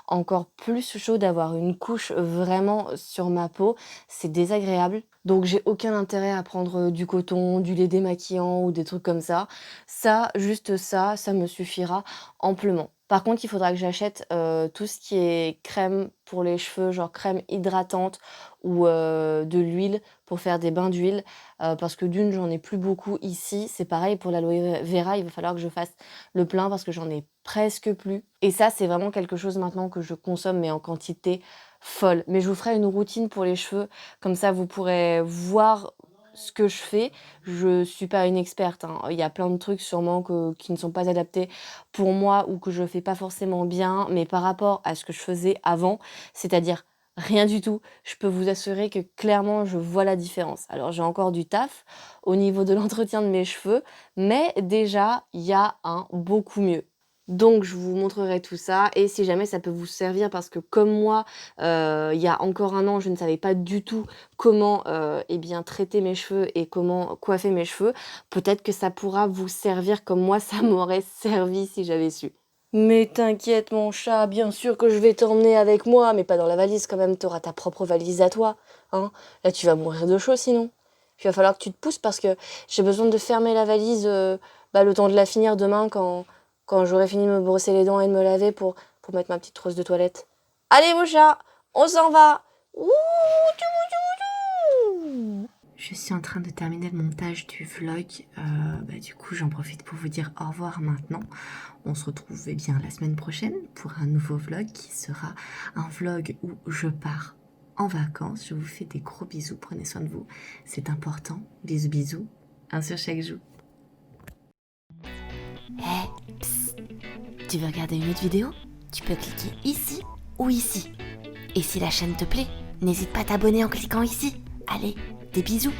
encore plus chaud, d'avoir une couche vraiment sur ma peau. C'est désagréable. Donc, j'ai aucun intérêt à prendre du coton, du lait démaquillant ou des trucs comme ça. Ça, juste ça, ça me suffira amplement. Par contre, il faudra que j'achète tout ce qui est crème pour les cheveux, genre crème hydratante ou de l'huile pour faire des bains d'huile. Parce que d'une, j'en ai plus beaucoup ici. C'est pareil pour l'aloe vera, il va falloir que je fasse le plein parce que j'en ai presque plus. Et ça, c'est vraiment quelque chose maintenant que je consomme, mais en quantité folle. Mais je vous ferai une routine pour les cheveux, comme ça vous pourrez voir ce que je fais. Je suis pas une experte, hein. Il y a plein de trucs sûrement qui ne sont pas adaptés pour moi ou que je fais pas forcément bien, mais par rapport à ce que je faisais avant, c'est-à-dire rien du tout, je peux vous assurer que clairement je vois la différence. Alors j'ai encore du taf au niveau de l'entretien de mes cheveux, mais déjà il y a un beaucoup mieux. Donc je vous montrerai tout ça et si jamais ça peut vous servir parce que comme moi, il y a encore un an, je ne savais pas du tout comment, eh bien traiter mes cheveux et comment coiffer mes cheveux, peut-être que ça pourra vous servir comme moi ça m'aurait servi si j'avais su. Mais t'inquiète mon chat, bien sûr que je vais t'emmener avec moi, mais pas dans la valise quand même, t'auras ta propre valise à toi, hein. Là tu vas mourir de chaud sinon. Puis il va falloir que tu te pousses parce que j'ai besoin de fermer la valise le temps de la finir demain quand j'aurai fini de me brosser les dents et de me laver pour mettre ma petite trousse de toilette. Allez mon chat, on s'en va. Ouh, tchou, tchou, tchou. Je suis en train de terminer le montage du vlog. Du coup, j'en profite pour vous dire au revoir maintenant. On se retrouve bien la semaine prochaine pour un nouveau vlog qui sera un vlog où je pars en vacances. Je vous fais des gros bisous. Prenez soin de vous. C'est important. Bisous, bisous. Un sur chaque joue. Tu veux regarder une autre vidéo? Tu peux cliquer ici ou ici. Et si la chaîne te plaît, n'hésite pas à t'abonner en cliquant ici. Allez, des bisous!